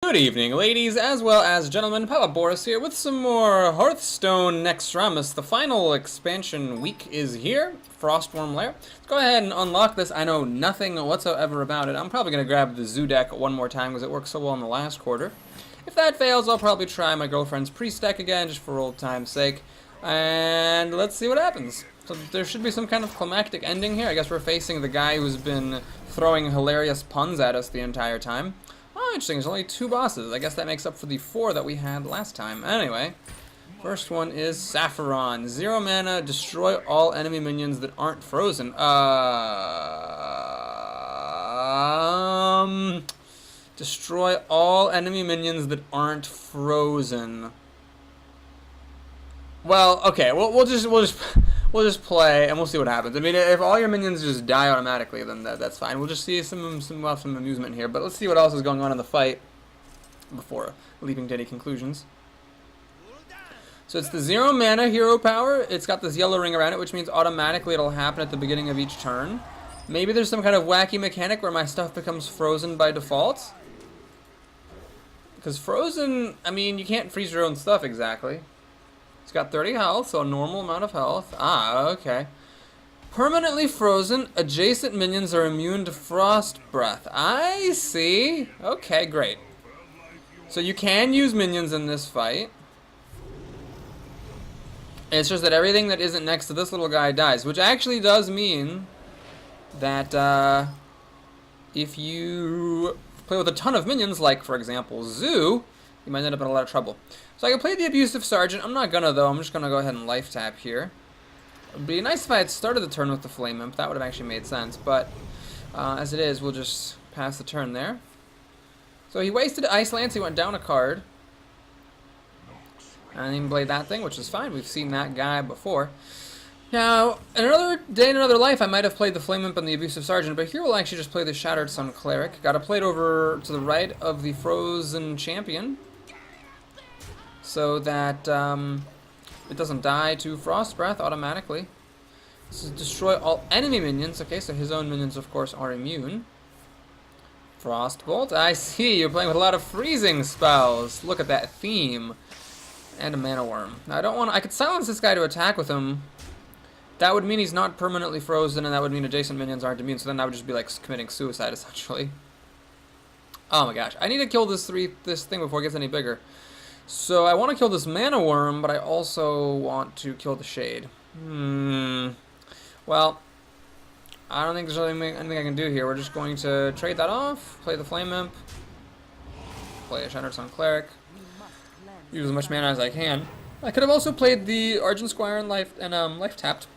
Good evening, ladies as well as gentlemen. Papa Boris here with some more Hearthstone Naxxramas. The final expansion week is here, Frostwyrm Lair. Let's go ahead and unlock this. I know nothing whatsoever about it. I'm probably going to grab the Zoo deck one more time because it worked so well in the last quarter. If that fails, I'll probably try my girlfriend's priest deck again, just for old time's sake. And let's see what happens. So there should be some kind of climactic ending here. I guess we're facing the guy who's been throwing hilarious puns at us the entire time. Oh, interesting. There's only 2 bosses. I guess that makes up for the 4 that we had last time. Anyway, first one is Saffron. 0 mana, destroy all enemy minions that aren't frozen. Destroy all enemy minions that aren't frozen. Well, okay. We'll just play and we'll see what happens. I mean, if all your minions just die automatically, then that's fine. We'll just see some amusement here. But let's see what else is going on in the fight before leaping to any conclusions. So it's the 0 mana hero power. It's got this yellow ring around it, which means automatically it'll happen at the beginning of each turn. Maybe there's some kind of wacky mechanic where my stuff becomes frozen by default. Because frozen, I mean, you can't freeze your own stuff exactly. It's got 30 health, so a normal amount of health. Ah, okay. Permanently frozen, adjacent minions are immune to frost breath. I see. Okay, great. So you can use minions in this fight. It's just that everything that isn't next to this little guy dies, which actually does mean that if you play with a ton of minions, like, for example, Zoo, you might end up in a lot of trouble. So I can play the Abusive Sergeant. I'm not gonna, though. I'm just gonna go ahead and life tap here. It would be nice if I had started the turn with the Flame Imp. That would have actually made sense. But as it is, we'll just pass the turn there. So he wasted Ice Lance. He went down a card. And he played that thing, which is fine. We've seen that guy before. Now, in another day, in another life, I might have played the Flame Imp and the Abusive Sergeant, but here we'll actually just play the Shattered Sun Cleric. Got to play it over to the right of the Frozen Champion, so that it doesn't die to Frost Breath automatically. This is destroy all enemy minions. Okay, so his own minions, of course, are immune. Frostbolt. I see, you're playing with a lot of freezing spells. Look at that theme. And a Mana Worm. Now, I don't want to... I could silence this guy to attack with him. That would mean he's not permanently frozen, and that would mean adjacent minions aren't immune, so then I would just be, like, committing suicide, essentially. Oh my gosh. I need to kill this thing before it gets any bigger. So I want to kill this Mana Worm, but I also want to kill the Shade. Well, I don't think there's really anything I can do here. We're just going to trade that off, play the Flame Imp, play a Shattered Sun Cleric, use as much mana as I can. I could have also played the Argent Squire and life tapped,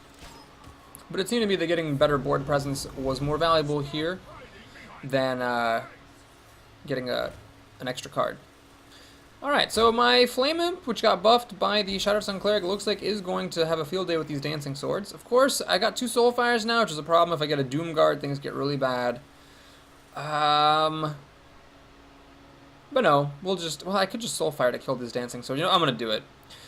but it seemed to me that getting better board presence was more valuable here than getting an extra card. Alright, so my Flame Imp, which got buffed by the Shattered Sun Cleric, looks like is going to have a field day with these Dancing Swords. Of course, I got 2 Soulfires now, which is a problem. If I get a Doom Guard, things get really bad. But no, well, I could just Soulfire to kill this Dancing Sword. You know, I'm going to do it.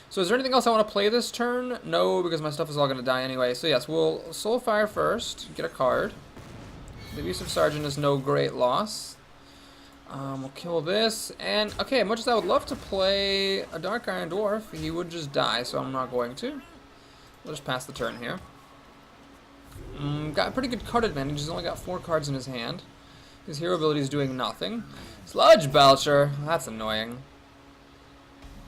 So is there anything else I want to play this turn? No, because my stuff is all going to die anyway. So yes, we'll Soulfire first, get a card. The Abusive Sergeant is no great loss. We'll kill this, and okay, much as I would love to play a Dark Iron Dwarf, he would just die, so I'm not going to. We'll just pass the turn here. Got a pretty good card advantage. He's only got 4 cards in his hand. His hero ability is doing nothing. Sludge Belcher, that's annoying.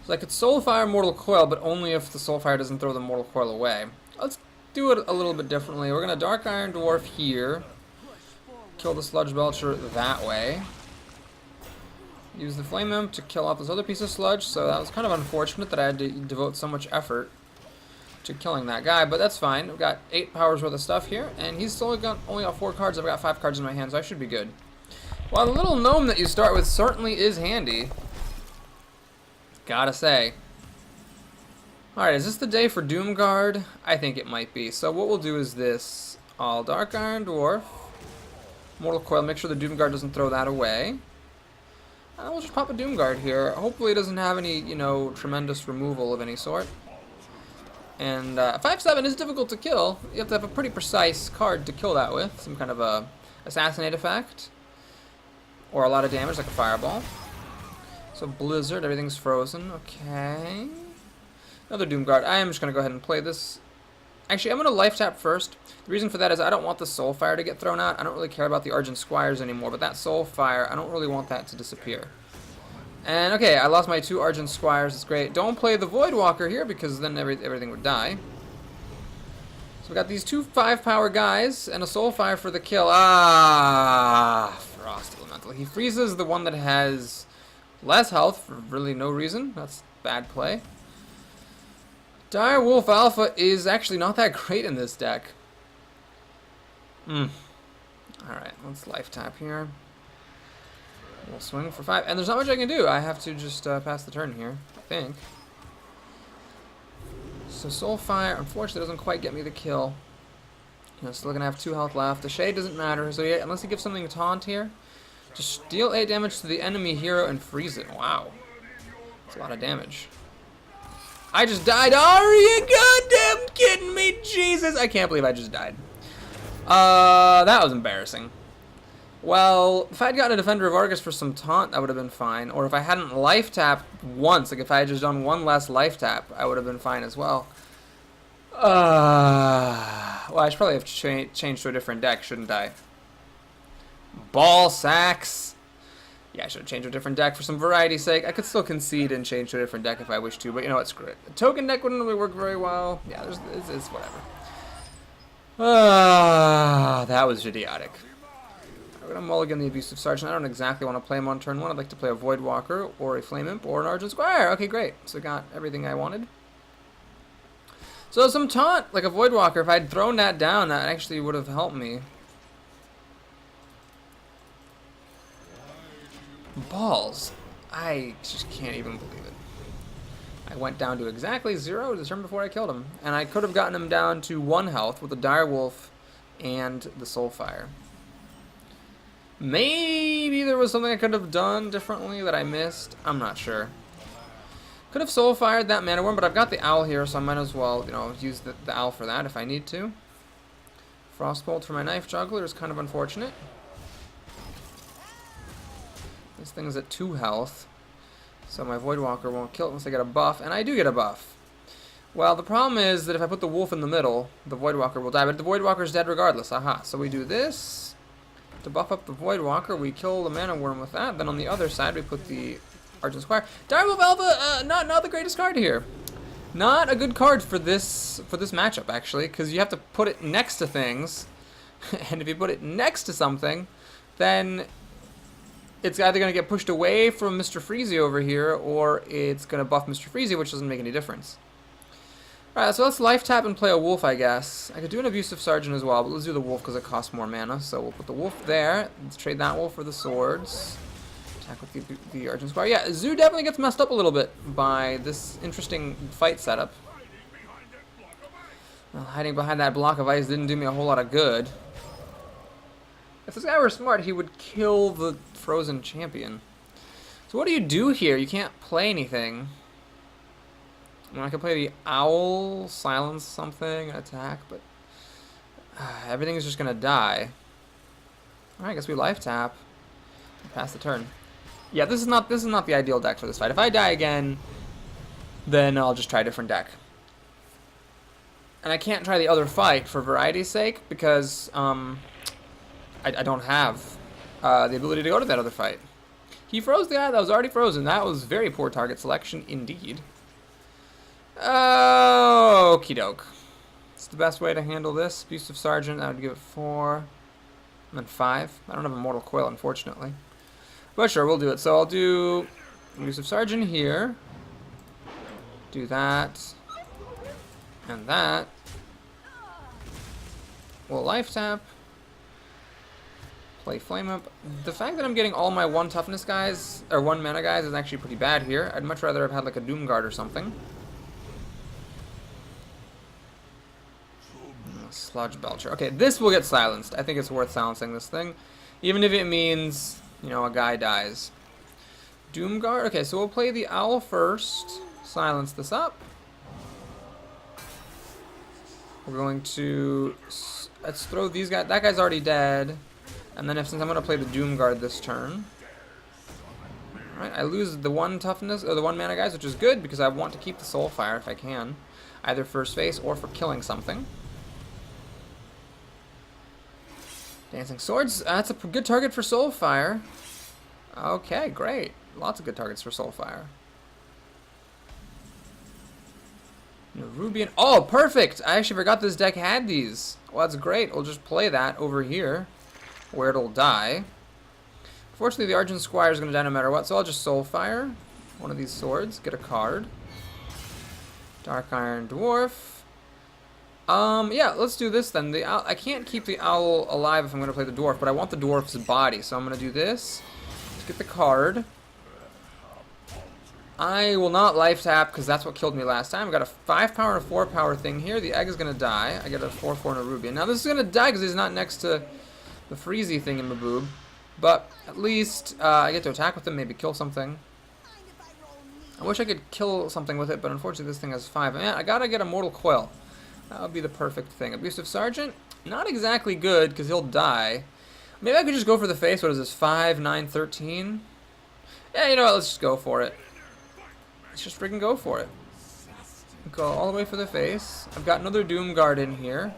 So I could Soulfire Mortal Coil, but only if the Soulfire doesn't throw the Mortal Coil away. Let's do it a little bit differently. We're gonna Dark Iron Dwarf here. Kill the Sludge Belcher that way. Use the Flame Imp to kill off this other piece of sludge, so that was kind of unfortunate that I had to devote so much effort to killing that guy, but that's fine. We've got 8 powers worth of stuff here, and he's only got 4 cards. I've got 5 cards in my hand, so I should be good. Well, the little gnome that you start with certainly is handy. Gotta say. Alright, is this the day for Doomguard? I think it might be. So what we'll do is this. I'll Dark Iron Dwarf. Mortal Coil, make sure the Doomguard doesn't throw that away. We'll just pop a Doomguard here. Hopefully it doesn't have any, you know, tremendous removal of any sort. And 5/7 is difficult to kill. You have to have a pretty precise card to kill that with. Some kind of a assassinate effect. Or a lot of damage, like a fireball. So Blizzard, everything's frozen. Okay. Another Doomguard. I am just going to go ahead and play this. Actually, I'm going to life tap first. The reason for that is I don't want the Soulfire to get thrown out. I don't really care about the Argent Squires anymore, but that Soulfire, I don't really want that to disappear. And okay, I lost my 2 Argent Squires. It's great. Don't play the Voidwalker here because then everything would die. So we got these 2 5-power guys and a Soulfire for the kill. Ah, Frost Elemental. He freezes the one that has less health for really no reason. That's bad play. Dire Wolf Alpha is actually not that great in this deck. Alright, let's life tap here. We'll swing for 5. And there's not much I can do. I have to just pass the turn here, I think. So Soulfire, unfortunately, doesn't quite get me the kill. You know, still gonna have 2 health left. The Shade doesn't matter, so yeah, unless he gives something to taunt here, just deal 8 damage to the enemy hero and freeze it. Wow. That's a lot of damage. I just died. Are you goddamn kidding me? Jesus, I can't believe I just died. That was embarrassing. Well, if I'd gotten a Defender of Argus for some taunt, that would have been fine. Or if I hadn't life tapped once, like if I had just done 1 less life tap, I would have been fine as well. Well, I should probably have changed to a different deck, shouldn't I? Ball sacks. Yeah, I should have changed to a different deck for some variety's sake. I could still concede and change to a different deck if I wish to, but you know what, screw it. A token deck wouldn't really work very well. Yeah, it's whatever. That was idiotic. I'm going to mulligan the Abusive Sergeant. I don't exactly want to play him on turn 1. I'd like to play a Voidwalker or a Flame Imp or an Argent Squire. Okay, great. So I got everything I wanted. So some taunt, like a Voidwalker, if I'd thrown that down, that actually would have helped me. Balls. I just can't even believe it. I went down to exactly 0 the turn before I killed him. And I could have gotten him down to 1 health with the Direwolf and the Soulfire. Maybe there was something I could have done differently that I missed. I'm not sure. Could have Soulfired that Mana Worm, but I've got the Owl here, so I might as well, you know, use the Owl for that if I need to. Frostbolt for my Knife Juggler is kind of unfortunate. This thing's at 2 health, so my Voidwalker won't kill it unless I get a buff, and I do get a buff. Well, the problem is that if I put the Wolf in the middle, the Voidwalker will die, but the Voidwalker's dead regardless. Aha, so we do this. To buff up the Voidwalker, we kill the Mana Worm with that. Then on the other side, we put the Argent Squire. Direwolf Alpha, not the greatest card here. Not a good card for this matchup, actually, because you have to put it next to things, and if you put it next to something, then it's either going to get pushed away from Mr. Freezy over here, or it's going to buff Mr. Freezy, which doesn't make any difference. Alright, so let's life tap and play a Wolf, I guess. I could do an Abusive Sergeant as well, but let's do the Wolf because it costs more mana. So we'll put the Wolf there. Let's trade that Wolf for the swords. Attack with the Argent Squire. Yeah, Zoo definitely gets messed up a little bit by this interesting fight setup. Well, hiding behind that block of ice didn't do me a whole lot of good. If this guy were smart, he would kill the frozen champion. So what do you do here? You can't play anything. I mean, I could play the Owl, silence something, and attack, but everything's just gonna die. Alright, I guess we life tap. Pass the turn. Yeah, this is not the ideal deck for this fight. If I die again, then I'll just try a different deck. And I can't try the other fight for variety's sake because I don't have the ability to go to that other fight. He froze the guy that was already frozen. That was very poor target selection indeed. Okie doke. It's the best way to handle this. Abusive Sergeant, I would give it 4. And then 5. I don't have a Mortal Coil, unfortunately. But sure, we'll do it. So I'll do Abusive Sergeant here. Do that. And that. We'll life tap. Play Flame Up. The fact that I'm getting all my 1 toughness guys, or 1 mana guys, is actually pretty bad here. I'd much rather have had like a Doomguard or something. Sludge Belcher. Okay, this will get silenced. I think it's worth silencing this thing. Even if it means, you know, a guy dies. Doomguard. Okay, so we'll play the Owl first. Silence this up. We're going to... Let's throw these guys... That guy's already dead. And then since I'm going to play the Doomguard this turn. Alright, I lose the one toughness, or the one mana guys, which is good, because I want to keep the Soulfire if I can. Either first phase or for killing something. Dancing Swords, that's a good target for Soulfire. Okay, great. Lots of good targets for Soulfire. Rubian. Oh, perfect! I actually forgot this deck had these. Well, that's great. We'll just play that over here, where it'll die. Fortunately, the Argent Squire is going to die no matter what, so I'll just Soulfire one of these swords, get a card. Dark Iron Dwarf. Yeah, let's do this then. The owl, I can't keep the owl alive if I'm going to play the dwarf, but I want the dwarf's body, so I'm going to do this. Let's get the card. I will not life tap because that's what killed me last time. I got a 5 power and a 4 power thing here. The egg is going to die. I get a 4/4 and a Rubian. Now this is going to die because he's not next to the freezy thing in my boob. But at least I get to attack with him, maybe kill something. I wish I could kill something with it, but unfortunately this thing has 5. Man, I gotta get a Mortal Coil. That would be the perfect thing. Abusive Sergeant, not exactly good because he'll die. Maybe I could just go for the face. What is this? 5, 9, 13? Yeah, you know what? Let's just go for it. Let's just freaking go for it. Go all the way for the face. I've got another Doom Guard in here.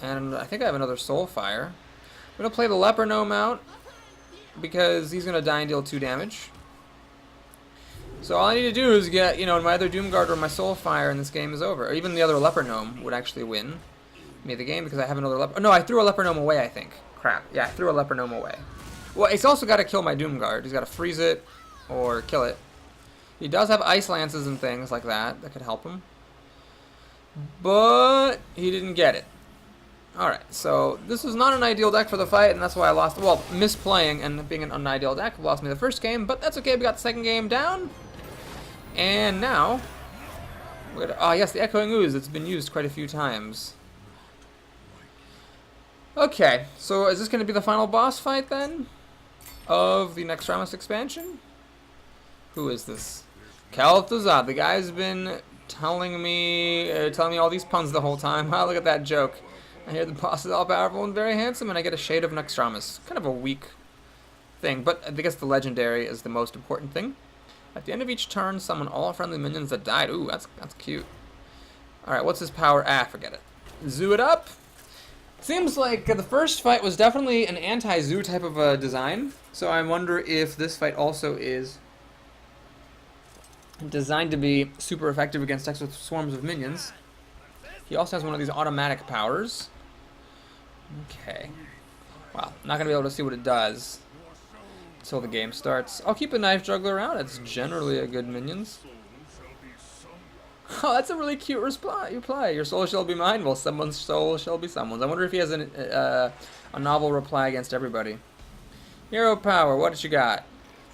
And I think I have another Soulfire. I'm going to play the Leper Gnome out because he's going to die and deal 2 damage. So all I need to do is get, you know, my other Doom Guard or my Soulfire and this game is over. Or even the other Leper Gnome would actually win me the game because I have another Leper... Oh, no, I threw a Leper Gnome away, I think. Crap. Yeah, I threw a Leper Gnome away. Well, he's also got to kill my Doom Guard. He's got to freeze it or kill it. He does have Ice Lances and things like that that could help him. But he didn't get it. Alright, so this was not an ideal deck for the fight, and that's why I lost. Well, misplaying and being an unideal deck lost me the first game, but that's okay. We got the second game down. And now, oh yes, the Echoing Ooze. It's been used quite a few times. Okay, so is this going to be the final boss fight then of the Naxxramas expansion? Who is this? Kel'Thuzad. The guy's been telling me all these puns the whole time. Wow, look at that joke. I hear the boss is all powerful and very handsome, and I get a shade of Naxxramas. Kind of a weak thing, but I guess the legendary is the most important thing. At the end of each turn, summon all friendly minions that died. Ooh, that's cute. Alright, what's his power? Ah, forget it. Zoo it up. Seems like the first fight was definitely an anti-zoo type of a design, so I wonder if this fight also is designed to be super effective against decks with swarms of minions. He also has one of these automatic powers. Okay. Wow, not going to be able to see what it does until the game starts. I'll keep a Knife Juggler out. It's generally a good minions. Oh, that's a really cute reply. Your soul shall be mine, well, someone's soul shall be someone's. I wonder if he has a novel reply against everybody. Hero power, what did you got?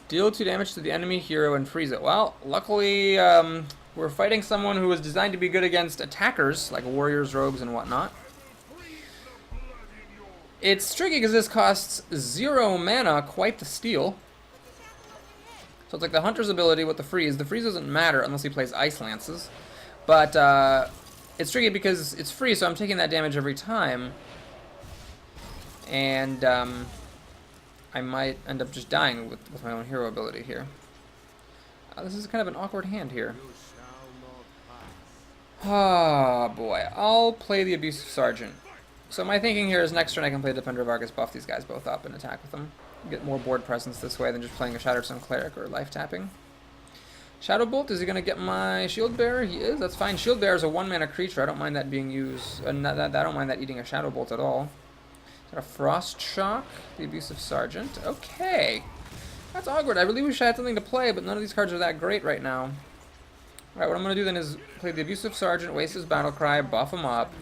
Deal 2 damage to the enemy hero and freeze it. Well, luckily, we're fighting someone who is designed to be good against attackers, like warriors, rogues, and whatnot. It's tricky because this costs 0 mana, quite the steal. So it's like the Hunter's ability with the freeze. The freeze doesn't matter unless he plays Ice Lances. But it's tricky because it's free, so I'm taking that damage every time. And I might end up just dying with my own hero ability here. This is kind of an awkward hand here. Oh boy, I'll play the Abusive Sergeant. So my thinking here is next turn I can play Defender of Argus, buff these guys both up and attack with them. Get more board presence this way than just playing a Shattered Sun Cleric or life tapping. Shadow Bolt, is he going to get my Shield Bearer? He is, that's fine. Shield Bearer is a 1-mana creature. I don't mind that being used. I don't mind that eating a Shadow Bolt at all. Got a Frost Shock, the Abusive Sergeant. Okay. That's awkward. I really wish I had something to play, but none of these cards are that great right now. Alright, what I'm going to do then is play the Abusive Sergeant, waste his Battle Cry, buff him up.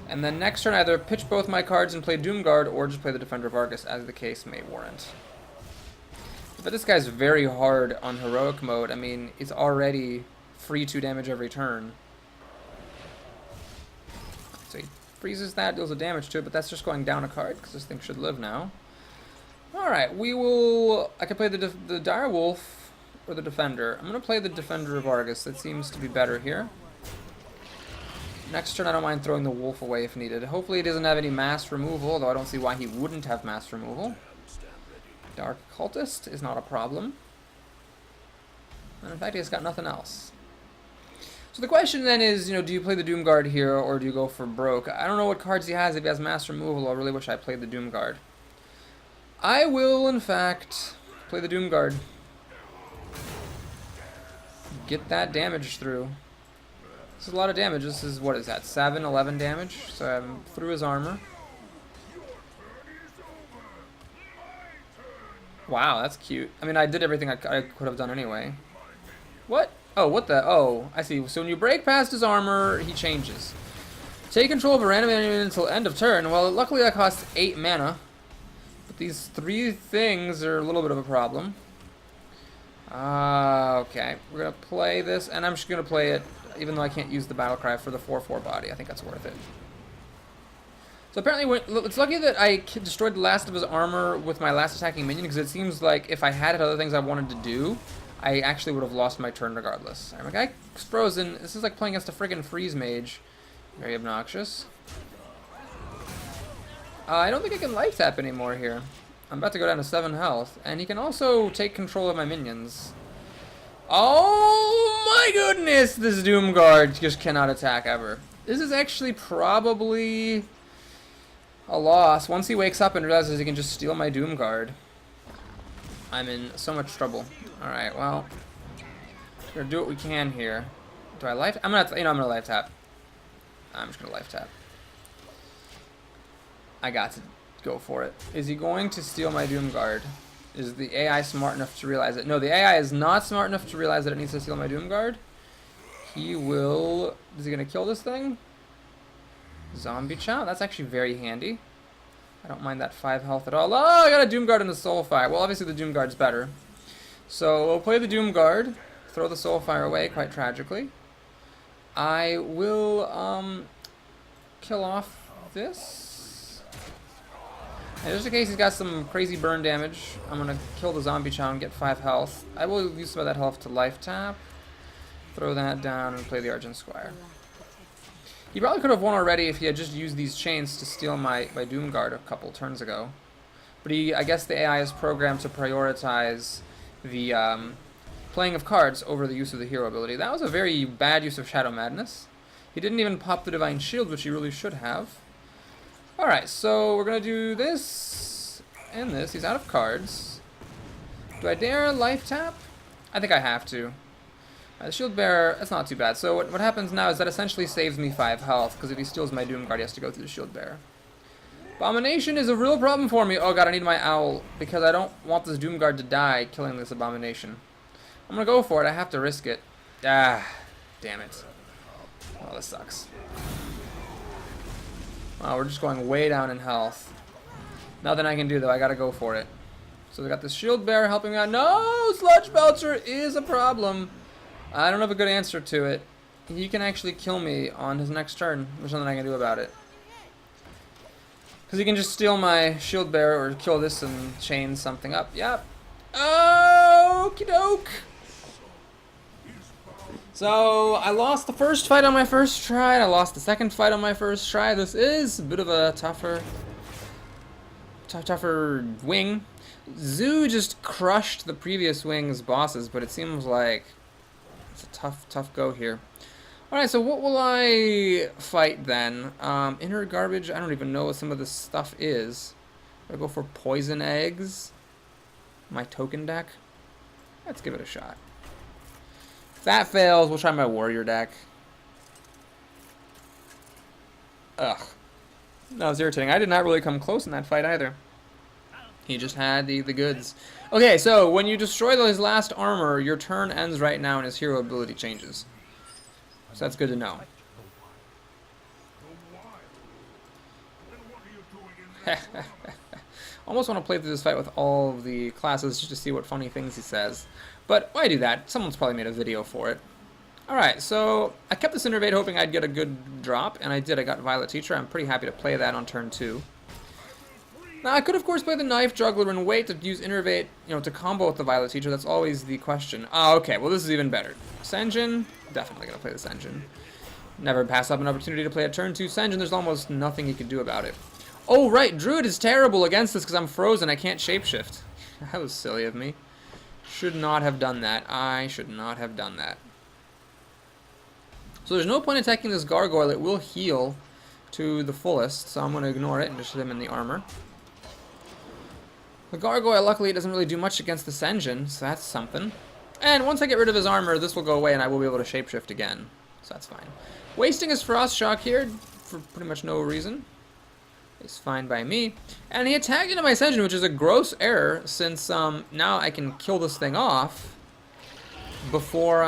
And then next turn either pitch both my cards and play Doomguard, or just play the Defender of Argus, as the case may warrant. But this guy's very hard on Heroic mode. I mean, it's already free 2 damage every turn. So he freezes that, deals a damage to it, but that's just going down a card, because this thing should live now. Alright, I can play the Dire Wolf or the Defender. I'm going to play the Defender of Argus. That seems to be better here. Next turn, I don't mind throwing the Wolf away if needed. Hopefully he doesn't have any mass removal, although I don't see why he wouldn't have mass removal. Dark Cultist is not a problem. And in fact, he's got nothing else. So the question then is, you know, do you play the Doom Guard here or do you go for broke? I don't know what cards he has. If he has mass removal, I really wish I played the Doom Guard. I will, in fact, play the Doom Guard. Get that damage through. This is a lot of damage. This is, what is that, 7, 11 damage? So I'm through his armor. Wow, that's cute. I mean, I did everything I could have done anyway. What? Oh, what the? Oh, I see. So when you break past his armor, he changes. Take control of a random enemy until end of turn. Well, luckily that costs 8 mana. But these 3 things are a little bit of a problem. Okay. We're going to play this, and I'm just going to play it, even though I can't use the battle cry for the 4/4 body. I think that's worth it. So apparently, it's lucky that I destroyed the last of his armor with my last attacking minion, because it seems like if I had other things I wanted to do, I actually would have lost my turn regardless. Alright, my guy's frozen. This is like playing against a friggin' freeze mage. Very obnoxious. I don't think I can life tap anymore here. I'm about to go down to 7 health. And he can also take control of my minions. Oh my goodness! This Doom Guard just cannot attack ever. This is actually probably a loss. Once he wakes up and realizes he can just steal my Doom Guard, I'm in so much trouble. Alright, well, we're gonna do what we can here. Do I life? I'm gonna life tap. I'm just gonna life tap. I got to go for it. Is he going to steal my Doom Guard? Is the AI smart enough to realize it? No, the AI is not smart enough to realize that it needs to steal my Doom Guard. He will... Is he gonna kill this thing? Zombie Chow? That's actually very handy. I don't mind that 5 health at all. Oh, I got a Doom Guard and the Soulfire. Well, obviously the Doom Guard's better. So we'll play the Doom Guard, throw the Soulfire away quite tragically. I will kill off this. And just in case he's got some crazy burn damage, I'm going to kill the Zombie Chow and get 5 health. I will use some of that health to life tap, throw that down, and play the Argent Squire. He probably could have won already if he had just used these chains to steal my Doom Guard a couple turns ago. But I guess the AI is programmed to prioritize the playing of cards over the use of the hero ability. That was a very bad use of Shadow Madness. He didn't even pop the Divine Shield, which he really should have. Alright, so we're going to do this and this. He's out of cards. Do I dare life tap? I think I have to. The Shield Bearer, that's not too bad. So what happens now is that essentially saves me 5 health, because if he steals my Doom Guard, he has to go through the Shield Bearer. Abomination is a real problem for me. Oh god, I need my Owl, because I don't want this Doom Guard to die killing this Abomination. I'm going to go for it. I have to risk it. Ah, damn it. Oh, this sucks. Wow, we're just going way down in health. Nothing I can do, though. I got to go for it. So we got this Shield Bearer helping me out. No! Sludge Belcher is a problem. I don't have a good answer to it. He can actually kill me on his next turn. There's nothing I can do about it. Because he can just steal my Shield Bearer or kill this and chain something up. Yep. Okie doke. So, I lost the first fight on my first try, and I lost the second fight on my first try. This is a bit of a tougher wing. Zoo just crushed the previous wing's bosses, but it seems like it's a tough go here. Alright, so what will I fight then? Inner Garbage, I don't even know what some of this stuff is. Do I go for Poison Eggs? My token deck? Let's give it a shot. If that fails, we'll try my Warrior deck. Ugh. That was irritating. I did not really come close in that fight either. He just had the goods. Okay, so when you destroy his last armor, your turn ends right now and his hero ability changes. So that's good to know. Almost want to play through this fight with all of the classes just to see what funny things he says. But why do that? Someone's probably made a video for it. Alright, so I kept this Innervate hoping I'd get a good drop, and I did. I got Violet Teacher. I'm pretty happy to play that on turn 2. Now, I could, of course, play the Knife Juggler and wait to use Innervate, to combo with the Violet Teacher. That's always the question. Oh, okay. Well, this is even better. Senjin. Definitely going to play the Senjin. Never pass up an opportunity to play a turn 2 Senjin. There's almost nothing he could do about it. Oh, right. Druid is terrible against this because I'm frozen. I can't shapeshift. That was silly of me. Should not have done that. I should not have done that. So there's no point attacking this gargoyle. It will heal to the fullest, so I'm going to ignore it and just hit him in the armor. The gargoyle, luckily, doesn't really do much against this engine, so that's something. And once I get rid of his armor, this will go away and I will be able to shapeshift again. So that's fine. Wasting his Frost Shock here for pretty much no reason is fine by me. And he attacked into my engine, which is a gross error, since now I can kill this thing off before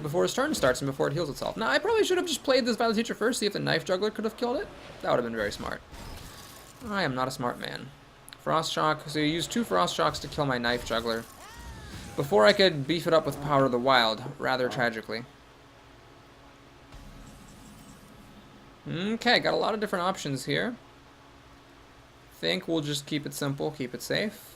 before his turn starts and before it heals itself. Now, I probably should have just played this Battle Teacher first, see if the Knife Juggler could have killed it. That would have been very smart. I am not a smart man. Frost Shock, so you use 2 Frost Shocks to kill my Knife Juggler before I could beef it up with Power of the Wild, rather tragically. Okay, got a lot of different options here. Think we'll just keep it simple, keep it safe.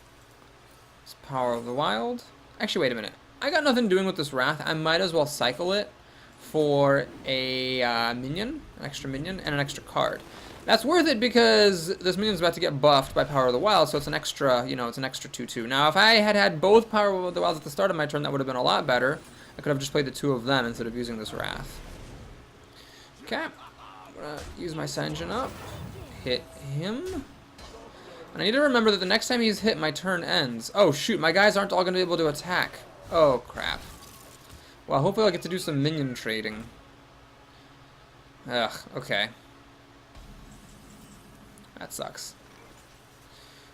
It's Power of the Wild. Actually, wait a minute. I got nothing doing with this Wrath. I might as well cycle it for a minion, an extra minion, and an extra card. That's worth it because this minion's about to get buffed by Power of the Wild, so it's an extra, you know, it's an extra 2/2. Now, if I had had both Power of the Wilds at the start of my turn, that would have been a lot better. I could have just played the 2 of them instead of using this Wrath. Okay. I'm gonna use my Senjin up. Hit him. And I need to remember that the next time he's hit, my turn ends. Oh, shoot, my guys aren't all going to be able to attack. Oh, crap. Well, hopefully I'll get to do some minion trading. Ugh, okay. That sucks.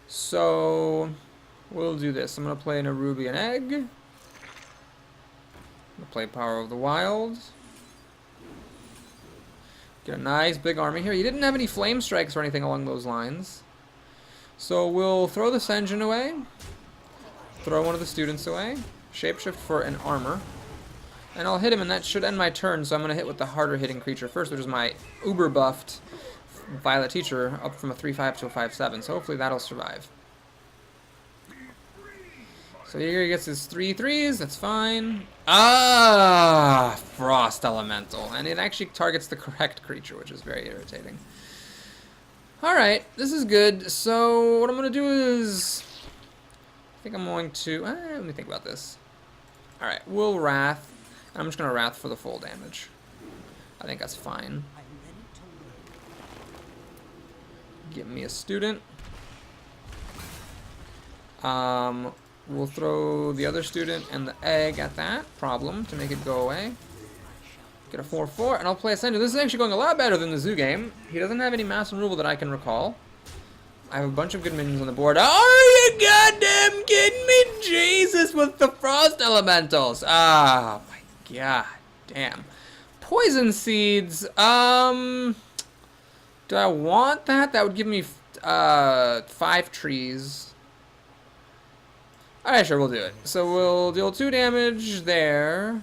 So, we'll do this. I'm going to play an Arubian Egg. I'm going to play Power of the Wild. Get a nice big army here. He didn't have any Flame Strikes or anything along those lines. So we'll throw the Senjin away. Throw one of the students away. Shapeshift for an armor. And I'll hit him, and that should end my turn, so I'm going to hit with the harder hitting creature first, which is my uber buffed Violet Teacher, up from a 3/5 to a 5/7, so hopefully that'll survive. So here he gets his 3/3s, that's fine. Ah, Frost Elemental. And it actually targets the correct creature, which is very irritating. Alright, this is good. So what I'm going to do is, I think I'm going to, let me think about this. Alright, we'll Wrath. I'm just going to Wrath for the full damage. I think that's fine. Give me a student. We'll throw the other student and the egg at that problem to make it go away. Get a 4/4, and I'll play a Senjin. This is actually going a lot better than the Zoo game. He doesn't have any mass removal that I can recall. I have a bunch of good minions on the board. Are you goddamn kidding me? Jesus, with the Frost Elementals. Ah, my god damn. Poison Seeds. Do I want that? That would give me 5 trees. Alright, sure, we'll do it. So we'll deal 2 damage there.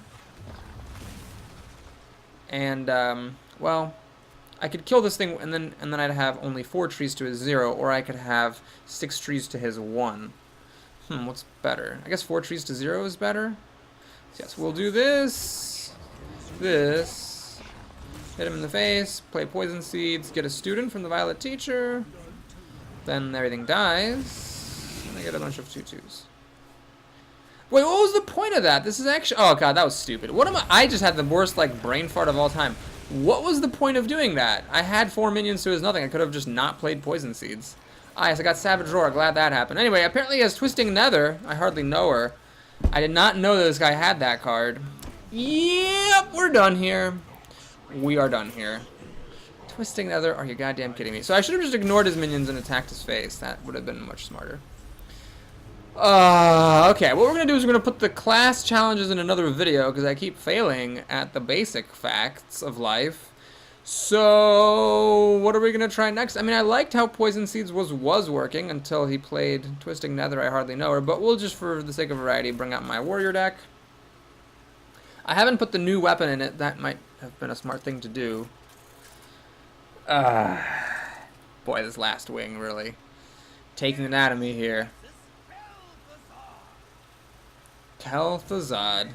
And, well, I could kill this thing, and then I'd have only 4 trees to his 0, or I could have 6 trees to his 1. What's better? I guess 4 trees to 0 is better. So yes, we'll do this. This. Hit him in the face, play Poison Seeds, get a student from the Violet Teacher. Then everything dies. And I get a bunch of 2/2s. Wait, what was the point of that? This is actually... Oh, God, that was stupid. What am I just had the worst, like, brain fart of all time. What was the point of doing that? I had 4 minions to his nothing. I could have just not played Poison Seeds. Ah, yes, I got Savage Roar. Glad that happened. Anyway, apparently he has Twisting Nether. I hardly know her. I did not know that this guy had that card. Yep, we're done here. We are done here. Twisting Nether. Are you goddamn kidding me? So I should have just ignored his minions and attacked his face. That would have been much smarter. Okay, what we're going to do is we're going to put the class challenges in another video because I keep failing at the basic facts of life. So, what are we going to try next? I mean, I liked how Poison Seeds was working until he played Twisting Nether. I hardly know her, but we'll just, for the sake of variety, bring out my warrior deck. I haven't put the new weapon in it. That might have been a smart thing to do. Boy, this last wing, really. Taking it out of me here. Kel'Thuzad.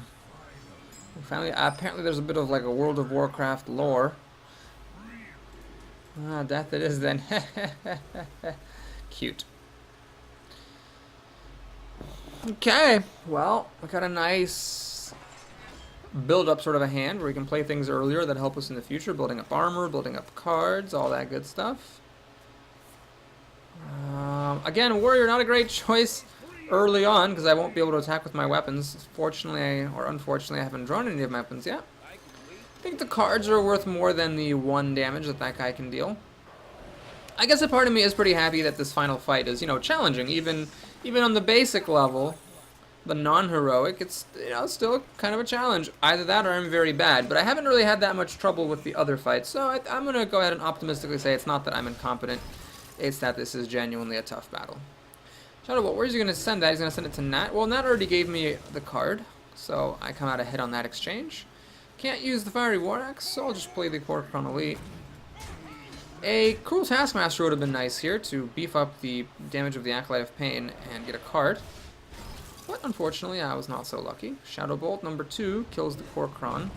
Finally, apparently there's a bit of like a World of Warcraft lore. Ah, death it is then. Cute. Okay, well, we got a nice build-up sort of a hand where we can play things earlier that help us in the future, building up armor, building up cards, all that good stuff. Again, warrior, not a great choice early on because I won't be able to attack with my weapons. Fortunately, or unfortunately, I haven't drawn any of my weapons yet. I think the cards are worth more than the 1 damage that that guy can deal. I guess a part of me is pretty happy that this final fight is, you know, challenging. Even on the basic level, the non-heroic, it's, you know, still kind of a challenge. Either that or I'm very bad. But I haven't really had that much trouble with the other fights, so I'm going to go ahead and optimistically say it's not that I'm incompetent. It's that this is genuinely a tough battle. Shadow Bolt, where's he going to send that? He's going to send it to Nat. Well, Nat already gave me the card, so I come out ahead on that exchange. Can't use the Fiery War Axe, so I'll just play the Corcoran Elite. A Cruel Taskmaster would have been nice here to beef up the damage of the Acolyte of Pain and get a card. But unfortunately, I was not so lucky. Shadow Bolt number 2 kills the Corcoran.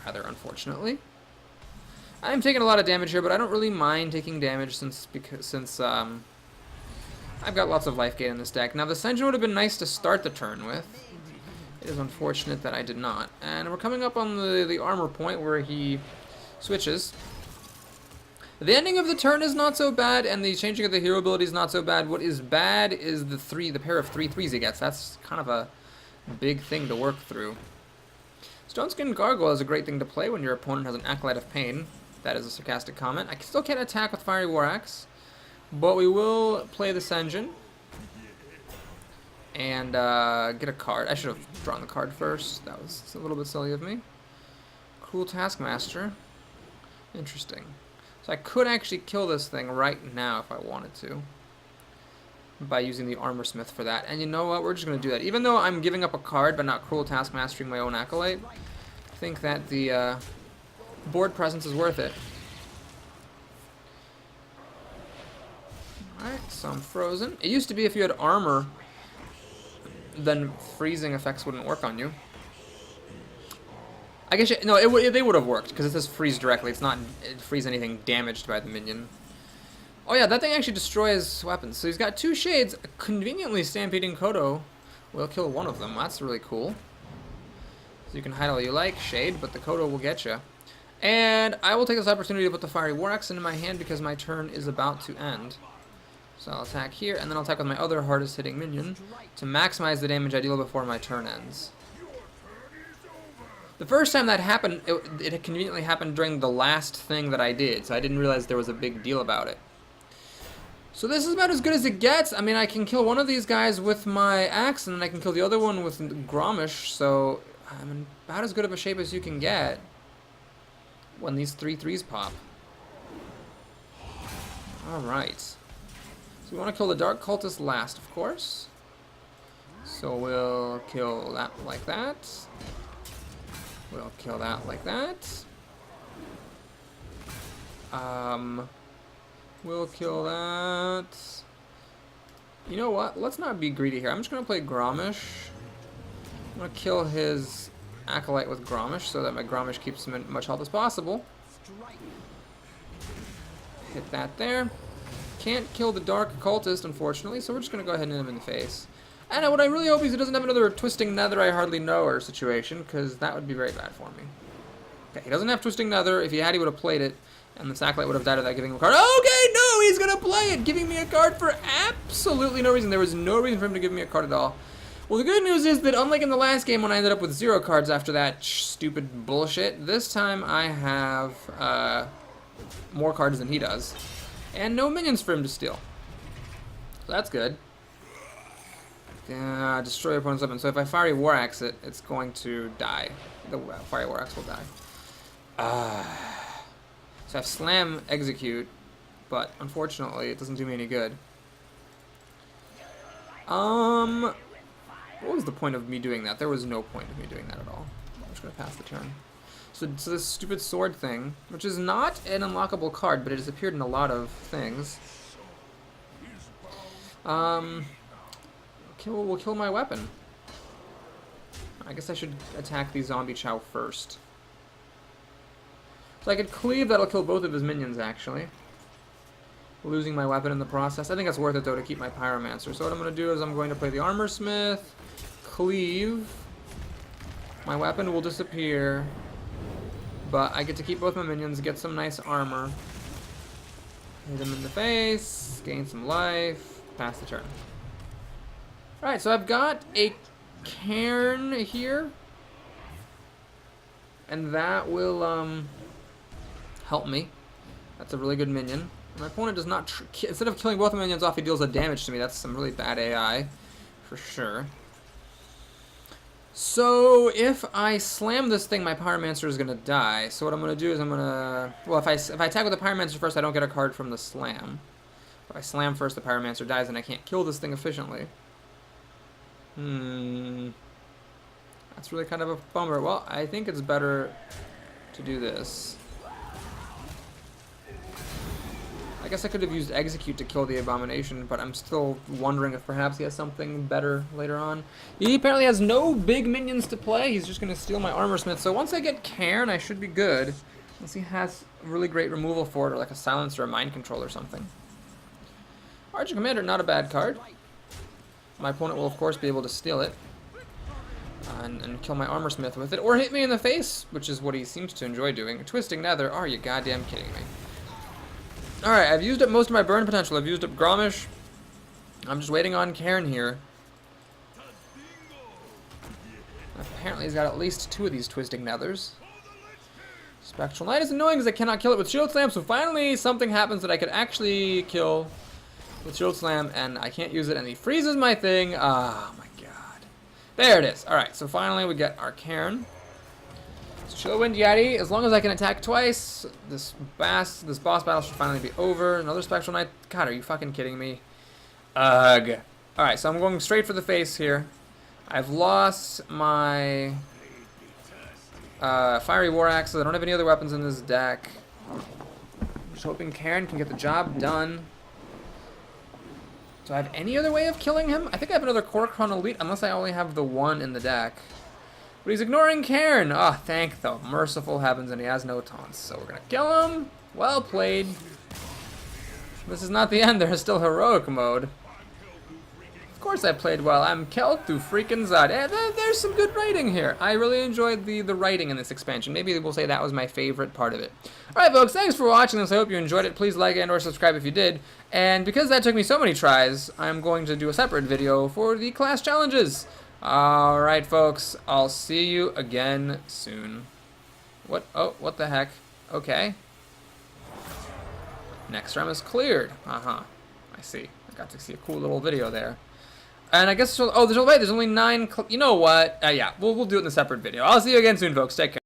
Rather unfortunately. I'm taking a lot of damage here, but I don't really mind taking damage since I've got lots of life gain in this deck. Now, the Senjin would have been nice to start the turn with. It is unfortunate that I did not. And we're coming up on the armor point where he switches. The ending of the turn is not so bad, and the changing of the hero ability is not so bad. What is bad is the pair of 3/3s he gets. That's kind of a big thing to work through. Stoneskin Gargoyle is a great thing to play when your opponent has an Acolyte of Pain. That is a sarcastic comment. I still can't attack with Fiery War Axe, but we will play the Senjin and get a card. I should have drawn the card first. That was a little bit silly of me. Cruel Taskmaster. Interesting. So I could actually kill this thing right now if I wanted to, by using the Armor Smith for that. And you know what? We're just going to do that. Even though I'm giving up a card but not Cruel Taskmastering my own Acolyte, I think that the board presence is worth it. Alright, so I'm frozen. It used to be if you had armor, then freezing effects wouldn't work on you. I guess, no, they would have worked, because it says freeze directly. It's not freeze anything damaged by the minion. Oh yeah, that thing actually destroys weapons. So he's got 2 shades. Conveniently, Stampeding Kodo will kill one of them. That's really cool. So you can hide all you like, shade, but the Kodo will get you. And I will take this opportunity to put the Fiery War Axe into my hand because my turn is about to end. So I'll attack here, and then I'll attack with my other hardest hitting minion to maximize the damage I deal before my turn ends. The first time that happened, it conveniently happened during the last thing that I did, so I didn't realize there was a big deal about it. So this is about as good as it gets. I mean, I can kill one of these guys with my axe, and then I can kill the other one with Gromish, so I'm in about as good of a shape as you can get when these 3/3s pop. Alright. So we want to kill the Dark Cultist last, of course. So we'll kill that like that. We'll kill that like that. We'll kill that. You know what? Let's not be greedy here. I'm just going to play Gromish. I'm going to kill his Acolyte with Gromish so that my Gromish keeps him in as much health as possible. Hit that there. Can't kill the Dark Cultist, unfortunately, so we're just going to go ahead and hit him in the face. And what I really hope is he doesn't have another Twisting Nether I hardly know her situation, because that would be very bad for me. Okay, he doesn't have Twisting Nether. If he had, he would have played it, and the Acolyte would have died without giving him a card. Okay, no, he's going to play it, giving me a card for absolutely no reason. There was no reason for him to give me a card at all. Well, the good news is that unlike in the last game when I ended up with 0 cards after that stupid bullshit, this time I have more cards than he does, and no minions for him to steal. So that's good. Destroy your opponent's weapon. So if I Fiery War Axe it, it's going to die. The Fiery War Axe will die. So I have Slam Execute, but unfortunately it doesn't do me any good. What was the point of me doing that? There was no point of me doing that at all. I'm just going to pass the turn. So this stupid sword thing, which is not an unlockable card, but it has appeared in a lot of things. Will kill my weapon. I guess I should attack the Zombie Chow first. So I could cleave, that'll kill both of his minions, actually. losing my weapon in the process. I think it's worth it, though, to keep my Pyromancer. So what I'm going to do is I'm going to play the Armor Smith, cleave. My weapon will disappear, but I get to keep both my minions, get some nice armor. Hit him in the face, gain some life, pass the turn. Alright, so I've got a cairn here, and that will help me. That's a really good minion. My opponent does not, instead of killing both my minions off, he deals a damage to me. That's some really bad AI, for sure. So if I slam this thing, my Pyromancer is gonna die. So what I'm gonna do is I'm gonna, well, if I attack with the Pyromancer first, I don't get a card from the slam. If I slam first, the Pyromancer dies, and I can't kill this thing efficiently. That's really kind of a bummer. Well, I think it's better to do this. I guess I could have used Execute to kill the Abomination, but I'm still wondering if perhaps he has something better later on. He apparently has no big minions to play. He's just going to steal my Armor Smith. So once I get Cairn, I should be good. Unless he has really great removal for it, or like a Silence or a Mind Control or something. Archer Commander, not a bad card. My opponent will, of course, be able to steal it. And kill my Armor Smith with it. Or hit me in the face, which is what he seems to enjoy doing. Twisting Nether, are you goddamn kidding me? Alright, I've used up most of my burn potential. I've used up Gromish. I'm just waiting on Cairn here. Apparently he's got at least 2 of these Twisting Nethers. Spectral Knight is annoying because I cannot kill it with Shield Slam, so finally something happens that I could actually kill with Shield Slam, and I can't use it, and he freezes my thing. Oh my god. There it is. Alright, so finally we get our Cairn. Chillwind Yeti, as long as I can attack twice, this boss battle should finally be over. Another Spectral Knight. God, are you fucking kidding me? Ugh. Alright, so I'm going straight for the face here. I've lost my Fiery War Axes. I don't have any other weapons in this deck. I'm just hoping Cairn can get the job done. Do I have any other way of killing him? I think I have another Kor'kron Elite, unless I only have the one in the deck. But he's ignoring Cairn. Ah, oh, thank the merciful heavens, and he has no taunts. So we're gonna kill him. Well played. This is not the end. There is still heroic mode. Of course I played well. I'm Kelt through freaking Zod. There's some good writing here. I really enjoyed the writing in this expansion. Maybe we'll say that was my favorite part of it. Alright folks, thanks for watching this. I hope you enjoyed it. Please like and or subscribe if you did. And because that took me so many tries, I'm going to do a separate video for the class challenges. Alright folks, I'll see you again soon. What? Oh, what the heck? Okay. Naxxramas cleared. I see. I got to see a cool little video there. And I guess, oh, there's only 9, you know what? Yeah, we'll do it in a separate video. I'll see you again soon folks, take care.